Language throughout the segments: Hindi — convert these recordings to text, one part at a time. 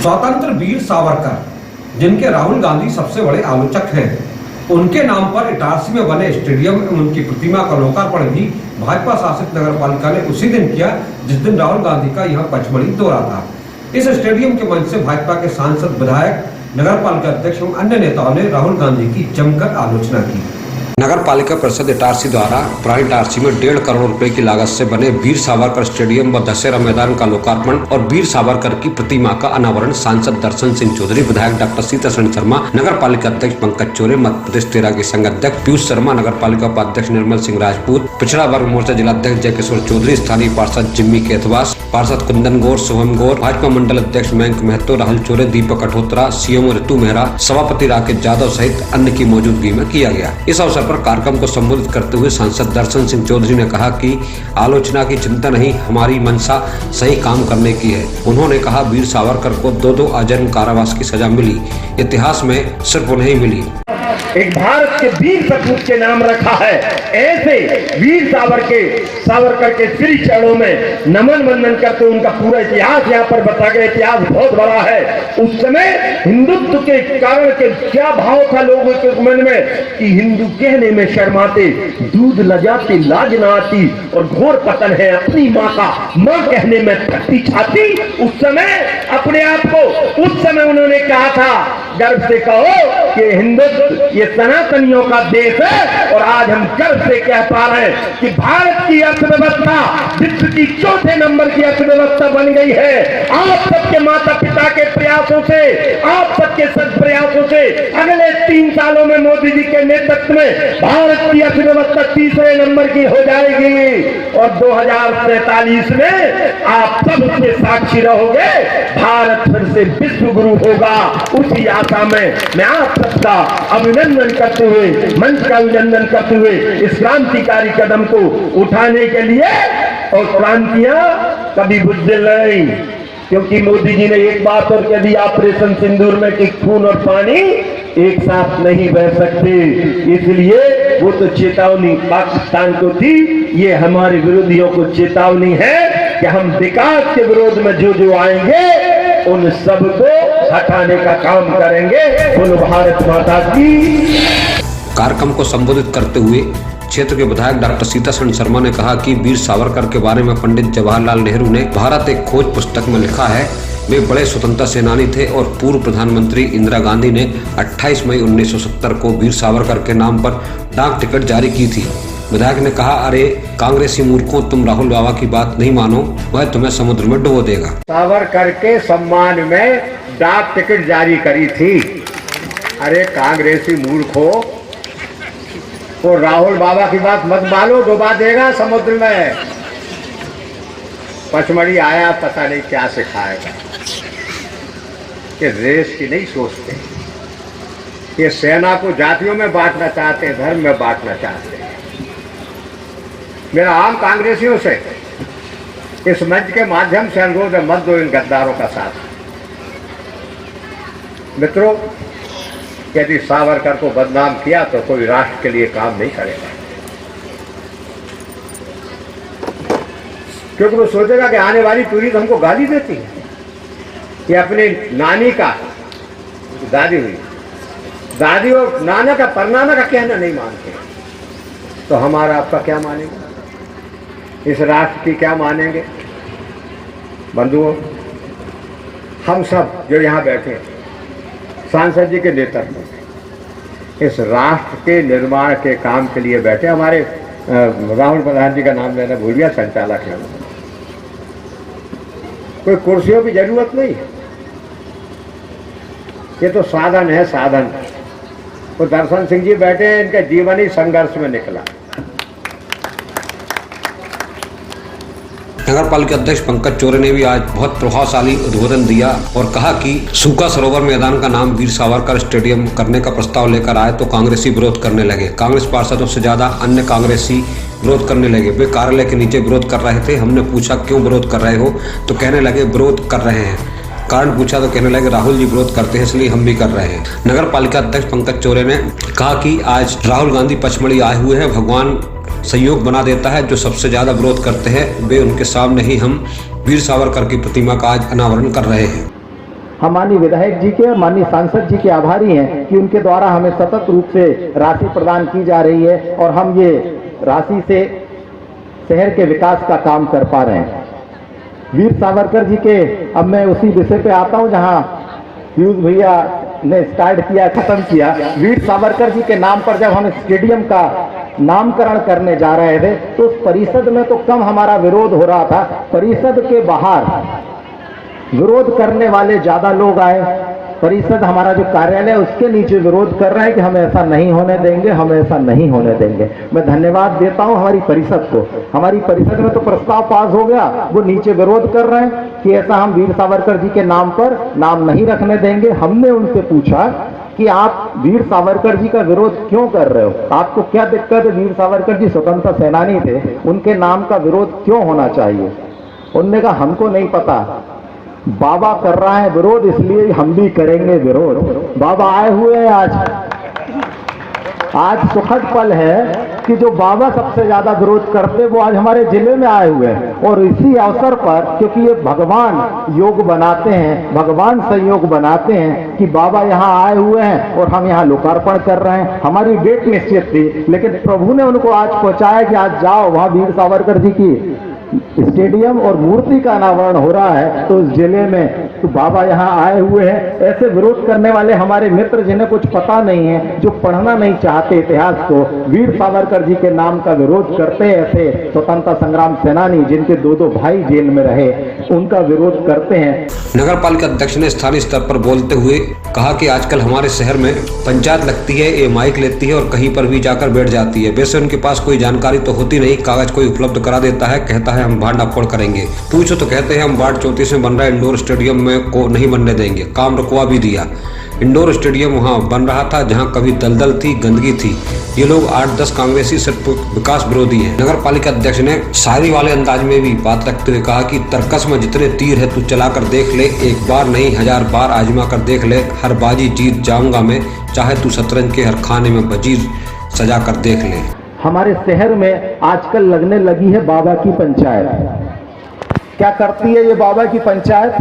स्वतंत्र वीर सावरकर, जिनके राहुल गांधी सबसे बड़े आलोचक हैं, उनके नाम पर इटारसी में बने स्टेडियम में उनकी प्रतिमा का लोकार्पण भी भाजपा शासित नगर पालिका ने उसी दिन किया जिस दिन राहुल गांधी का यह पचमढ़ी दौरा था। इस स्टेडियम के मंच से भाजपा के सांसद, विधायक, नगर पालिका अध्यक्ष एवं अन्य नेताओं ने राहुल गांधी की जमकर आलोचना की। नगर पालिका परिषद इटारसी द्वारा पुरानी इटारसी में 1.5 करोड़ रुपए की लागत से बने वीर सावरकर स्टेडियम व दशहरा मैदान का लोकार्पण और वीर सावरकर की प्रतिमा का अनावरण सांसद दर्शन सिंह चौधरी, विधायक डॉक्टर सीतासरण शर्मा, नगर पालिका अध्यक्ष पंकज चौरे, मध्य प्रदेश तेरा के संघ अध्यक्ष पीयूष शर्मा, नगर पालिका उपाध्यक्ष निर्मल सिंह राजपूत, पिछड़ा वर्ग मोर्चा जिलाध्यक्ष जय किशोर चौधरी, स्थानीय पार्षद जिम्मी केथवास, पार्षद कुंदन गौर, शुभम गौर, भाजपा मंडल अध्यक्ष मयंक महतो, राहुल चौरे, दीपक अठोत्रा, सीएमओ ऋतु मेहरा, सभापति राकेश यादव सहित अन्य की मौजूदगी में किया गया। इस अवसर पर कार्यक्रम को संबोधित करते हुए सांसद दर्शन सिंह चौधरी ने कहा कि आलोचना की चिंता नहीं, हमारी मंशा सही काम करने की है। उन्होंने कहा वीर सावरकर को 2 आजीवन कारावास की सजा मिली, इतिहास में सिर्फ उन्हें मिली। एक भारत के वीर सपूत के नाम रखा है। ऐसे वीर सावरकर के श्री चरणों में नमन वंदन करते उनका पूरा इतिहास यहाँ पर बता गया। इतिहास बहुत बड़ा है। उस समय हिंदुत्व के कारण के क्या भाव था लोगों के मन में कि हिंदू कहने में शर्माते, दूध लजाते लाज न आती और घोर पतन है अपनी माँ का, माँ कहने में थकती छाती। उस समय अपने आप को उस समय उन्होंने कहा था, गर्व से कहो कि हिंदुत्व ये सनातनियों का देश है। और आज हम गर्व से कह पा रहे हैं कि भारत की अर्थव्यवस्था विश्व की 4थे नंबर की अर्थव्यवस्था बन गई है। आप सबके माता पिता के प्रयासों से, आप सबके सद प्रयासों से अगले 3 सालों में मोदी जी के नेतृत्व में भारत की अर्थव्यवस्था 3रे नंबर की हो जाएगी और 2047 में आप सब उसके साक्षी रहोगे। भारत फिर से विश्व गुरु होगा। उसी आशा में मैं आप सबका अभिनंदन करते हुए, मंच का अभिनंदन करते हुए इस क्रांतिकारी कदम को उठाने के लिए, और क्रांतियां कभी बुझदिल नहीं, क्योंकि मोदी जी ने एक बात और कह दी ऑपरेशन सिंदूर में कि खून और पानी एक साथ नहीं बह सकते। इसलिए वो तो चेतावनी पाकिस्तान को थी, ये हमारे विरोधियों को चेतावनी है कि हम विकास के विरोध में जो आएंगे उन सबको हटाने का काम करेंगे। बोलो भारत माता की। कार्यक्रम को संबोधित करते हुए क्षेत्र के विधायक डॉक्टर सीतासरण शर्मा ने कहा कि वीर सावरकर के बारे में पंडित जवाहरलाल नेहरू ने भारत एक खोज पुस्तक में लिखा है। वे बड़े स्वतंत्रता सेनानी थे और पूर्व प्रधानमंत्री इंदिरा गांधी ने 28 मई 1970 को वीर सावरकर के नाम पर डाक टिकट जारी की थी। विधायक ने कहा, अरे कांग्रेसी मूर्खों, तुम राहुल बाबा की बात नहीं मानो, वह तुम्हें समुद्र में डुबो देगा। सावरकर के सम्मान में डाक टिकट जारी करी थी। अरे कांग्रेसी मूर्खों, तो राहुल बाबा की बात मत मानो, डुबा देगा समुद्र में। पचमढ़ी आया, पता नहीं क्या सिखाएगा। कि देश की नहीं सोचते, ये सेना को जातियों में बांटना चाहते हैं, धर्म में बांटना चाहते हैं। मेरा आम कांग्रेसियों से इस मंच के माध्यम से अनुरोध है, मत दो इन गद्दारों का साथ। मित्रों, यदि सावरकर को बदनाम किया तो कोई राष्ट्र के लिए काम नहीं करेगा, क्योंकि वो सोचेगा कि आने वाली पीढ़ी तो हमको गाली देती है। ये अपनी नानी का, दादी और नाना का, परनाना का कहना नहीं मानते, तो हमारा आपका क्या मानेंगे? इस राष्ट्र की क्या मानेंगे? बंधुओं, हम सब जो यहाँ बैठे हैं, सांसद जी के नेतृत्व इस राष्ट्र के निर्माण के काम के लिए बैठे। हमारे राहुल प्रधान जी का नाम लेना भूल गया, संचालक है। कोई कुर्सियों की जरूरत नहीं है, ये तो साधन है, साधन। तो दर्शन सिंह जी बैठे हैं, इनका जीवन ही संघर्ष में निकला। नगर पालिका अध्यक्ष पंकज चौरे ने भी आज बहुत प्रभावशाली उद्बोधन दिया और कहा कि सूखा सरोवर मैदान का नाम वीर सावरकर स्टेडियम करने का प्रस्ताव लेकर आए तो कांग्रेसी विरोध करने लगे। कांग्रेस पार्षदों से ज्यादा अन्य कांग्रेसी विरोध करने लगे। वे कार्यालय के नीचे विरोध कर रहे थे। हमने पूछा क्यों विरोध कर रहे हो, तो कहने लगे विरोध कर रहे हैं। कारण पूछा तो कहने लगे राहुल जी विरोध करते हैं इसलिए हम भी कर रहे हैं। नगर पालिका अध्यक्ष पंकज चौरे ने कहा कि आज राहुल गांधी पचमढ़ी आए हुए हैं, भगवान सहयोग बना देता है। जो सबसे ज्यादा विरोध करते हैं वे उनके सामने ही हम वीर सावरकर की प्रतिमा का आज अनावरण कर रहे हैं। हम माननीय विधायक जी के और माननीय सांसद जी के आभारी हैं कि उनके द्वारा हमें सतत रूप से राशि प्रदान की जा रही है और हम ये राशि से शहर के विकास का काम कर पा रहे हैं। वीर सावरकर जी के, अब मैं उसी विषय पे आता हूं जहां पीयूष भैया ने स्टार्ट किया, खत्म किया। वीर सावरकर जी के नाम पर जब हम स्टेडियम का नामकरण करने जा रहे थे तो उस परिषद में तो कम हमारा विरोध हो रहा था, परिषद के बाहर विरोध करने वाले ज्यादा लोग आए। परिषद हमारा जो कार्यालय है उसके नीचे विरोध कर रहे हैं कि हम ऐसा नहीं होने देंगे, हम ऐसा नहीं होने देंगे। मैं धन्यवाद देता हूं हमारी परिषद को। हमारी परिषद में तो प्रस्ताव पास हो गया, वो नीचे विरोध कर रहे हैं कि ऐसा हम वीर सावरकर जी के नाम पर नाम नहीं रखने देंगे। हमने उनसे पूछा कि आप वीर सावरकर जी का विरोध क्यों कर रहे हो, आपको क्या दिक्कत है? वीर सावरकर जी स्वतंत्रता सेनानी थे, उनके नाम का विरोध क्यों होना चाहिए? उन्होंने कहा हमको नहीं पता, बाबा कर रहा है विरोध इसलिए हम भी करेंगे विरोध। बाबा आए हुए हैं आज सुखद पल है कि जो बाबा सबसे ज्यादा विरोध करते वो आज हमारे जिले में आए हुए हैं। और इसी अवसर पर, क्योंकि ये भगवान योग बनाते हैं, भगवान संयोग बनाते हैं कि बाबा यहाँ आए हुए हैं और हम यहाँ लोकार्पण कर रहे हैं। हमारी डेट निश्चित थी, लेकिन प्रभु ने उनको आज पहुंचाया कि आज जाओ, वहां वीर सावरकर जी की स्टेडियम और मूर्ति का अनावरण हो रहा है तो उस जिले में तो बाबा यहाँ आए हुए हैं। ऐसे विरोध करने वाले हमारे मित्र जिन्हें कुछ पता नहीं है, जो पढ़ना नहीं चाहते इतिहास को, वीर सावरकर जी के नाम का विरोध करते हैं। ऐसे स्वतंत्रता संग्राम सेनानी जिनके दो भाई जेल में रहे, उनका विरोध करते हैं। नगर पालिका अध्यक्ष ने स्थानीय स्तर पर बोलते हुए कहा कि आजकल हमारे शहर में पंचायत लगती है, ये माइक लेती है और कहीं पर भी जाकर बैठ जाती है। वैसे उनके पास कोई जानकारी तो होती नहीं, कागज कोई उपलब्ध करा देता है, कहता है हम भांडाफोड़ करेंगे। पूछो तो कहते हैं हम वार्ड 34 में बन रहा इंडोर स्टेडियम में को नहीं बनने देंगे। काम रुकवा भी दिया। इंडोर स्टेडियम वहां बन रहा था जहां कभी दलदल थी, गंदगी थी। ये लोग 8-10 कांग्रेसी सिर्फ विकास विरोधी हैं। नगर पालिका अध्यक्ष ने शायरी वाले अंदाज में भी बात रखते हुए कहा कि तर्कस में जितने तीर है तू चला कर देख ले, एक बार नहीं 1000 बार आजमा कर देख ले, हर बाजी जीत जाऊंगा मैं, चाहे तू शतरंज के हर खाने में वजीर सजा कर देख ले। हमारे शहर में आजकल लगने लगी है बाबा की पंचायत। क्या करती है ये बाबा की पंचायत?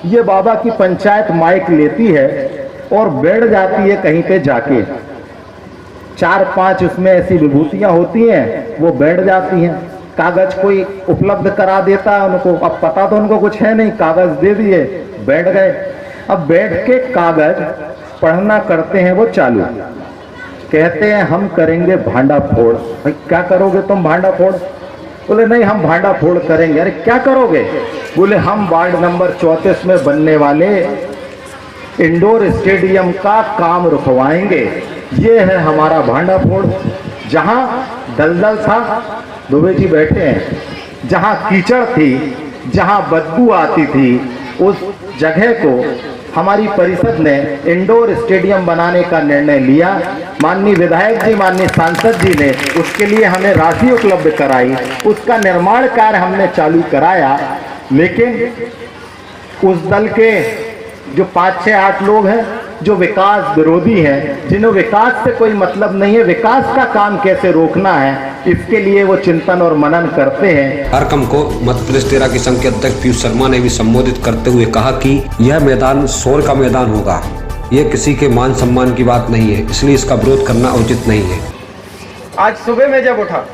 ये बाबा की पंचायत माइक लेती है और बैठ जाती है कहीं पे जाके। 4-5 उसमें ऐसी विभूतियां होती हैं, वो बैठ जाती हैं। कागज कोई उपलब्ध करा देता है उनको, अब पता तो उनको कुछ है नहीं, कागज दे दिए, बैठ गए। अब बैठ के कागज पढ़ना करते हैं वो चालू, कहते हैं हम करेंगे भांडा फोड़। भाई क्या करोगे तुम भांडा फोड़? बोले नहीं हम भांडा फोड़ करेंगे। अरे क्या करोगे? बोले हम वार्ड नंबर 34 में बनने वाले इंडोर स्टेडियम का काम रुकवाएंगे, ये है हमारा भांडा फोड़। जहां दलदल था, दुबे जी बैठे हैं, जहां कीचड़ थी, जहां बदबू आती थी, उस जगह को हमारी परिषद ने इंडोर स्टेडियम बनाने का निर्णय लिया। माननीय विधायक जी, माननीय सांसद जी ने उसके लिए हमें राशि उपलब्ध कराई, उसका निर्माण कार्य हमने चालू कराया। लेकिन उस दल के जो 5-6-8 लोग हैं जो विकास विरोधी हैं, जिन्हें विकास से कोई मतलब नहीं है, विकास का काम कैसे रोकना है, इसके लिए वो चिंतन और मनन करते हैं। कार्यक्रम को मध्य प्रदेश तेरा की संघ के अध्यक्ष पीयूष शर्मा ने भी संबोधित करते हुए कहा कि यह मैदान शोर का मैदान होगा, यह किसी के मान सम्मान की बात नहीं है, इसलिए इसका विरोध करना उचित नहीं है। आज सुबह में जब उठा,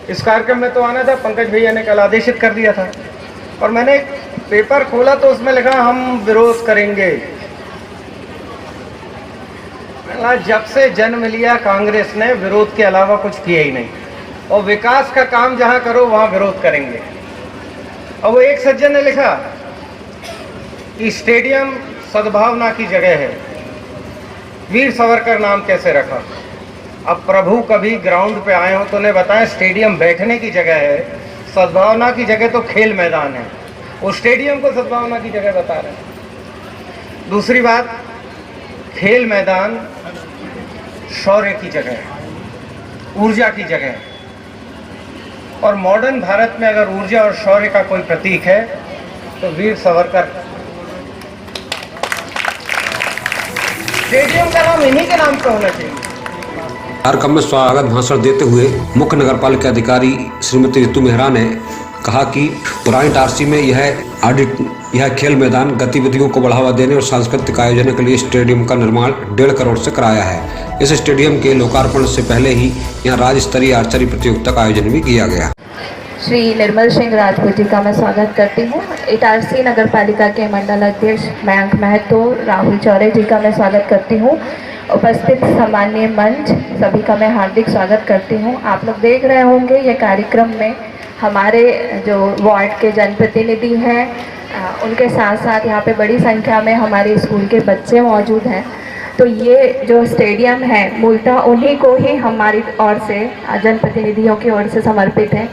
इस कार्यक्रम में तो आना था, पंकज भैया ने कल आदेशित कर दिया था, और मैंने एक पेपर खोला तो उसमें लिखा हम विरोध करेंगे। जब से जन्म लिया कांग्रेस ने विरोध के अलावा कुछ किया ही नहीं, और विकास का काम जहां करो वहां विरोध करेंगे। और वो एक सज्जन ने लिखा कि स्टेडियम सद्भावना की जगह है, वीर सावरकर नाम कैसे रखा? अब प्रभु कभी ग्राउंड पे आए हो तो उन्हें बताएं स्टेडियम बैठने की जगह है, सद्भावना की जगह तो खेल मैदान है, वो स्टेडियम को सद्भावना की जगह बता रहे हैं। दूसरी बात, खेल मैदान शौर्य की जगह है, ऊर्जा की जगह है, और मॉडर्न भारत में अगर ऊर्जा और शौर्य का कोई प्रतीक है तो वीर सावरकर। स्टेडियम का नाम इन्हीं के नाम पर होना चाहिए। कार्यक्रम में स्वागत भाषण देते हुए मुख्य नगर पालिका अधिकारी श्रीमती ऋतु मेहरा ने कहा कि पुरानी टारसी में यह यह खेल मैदान गतिविधियों को बढ़ावा देने और सांस्कृतिक आयोजनों के लिए स्टेडियम का निर्माण 1.5 करोड़ से कराया है। इस स्टेडियम के लोकार्पण से पहले ही यहाँ राज्य स्तरीय आर्चरी प्रतियोगिता का आयोजन भी किया गया। श्री निर्मल सिंह राजपूत जी का मैं स्वागत करती हूँ। इटारसी नगर पालिका के मंडल अध्यक्ष मयंक महतो, राहुल चौरे जी का मैं स्वागत करती हूँ। उपस्थित सम्माननीय मंच सभी का मैं हार्दिक स्वागत करती हूँ। आप लोग देख रहे होंगे ये कार्यक्रम में हमारे जो वार्ड के जनप्रतिनिधि हैं उनके साथ साथ यहाँ पे बड़ी संख्या में हमारे स्कूल के बच्चे मौजूद हैं। तो ये जो स्टेडियम है मूलतः उन्हीं को ही हमारी ओर से जनप्रतिनिधियों की ओर से समर्पित है।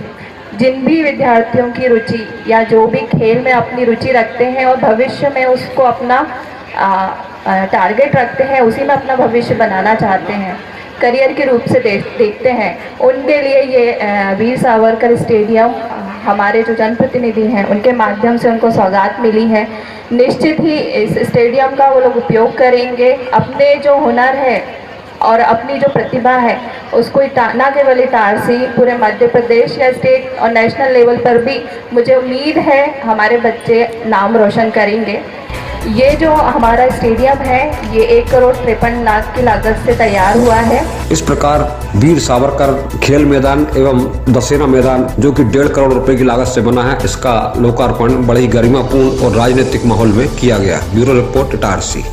जिन भी विद्यार्थियों की रुचि या जो भी खेल में अपनी रुचि रखते हैं और भविष्य में उसको अपना टारगेट रखते हैं, उसी में अपना भविष्य बनाना चाहते हैं, करियर के रूप से देखते हैं, उनके लिए ये वीर सावरकर स्टेडियम हमारे जो जनप्रतिनिधि हैं उनके माध्यम से उनको सौगात मिली है। निश्चित ही इस स्टेडियम का वो लोग उपयोग करेंगे, अपने जो हुनर है और अपनी जो प्रतिभा है उसको न केवल इटारसी, पूरे मध्य प्रदेश या स्टेट और नेशनल लेवल पर भी मुझे उम्मीद है हमारे बच्चे नाम रोशन करेंगे। ये जो हमारा स्टेडियम है ये 1,53,00,000 की लागत से तैयार हुआ है। इस प्रकार वीर सावरकर खेल मैदान एवं दशहरा मैदान जो कि 1.5 करोड़ रुपए की लागत से बना है, इसका लोकार्पण बड़े ही गरिमापूर्ण और राजनीतिक माहौल में किया गया। Bureau report Itarsi.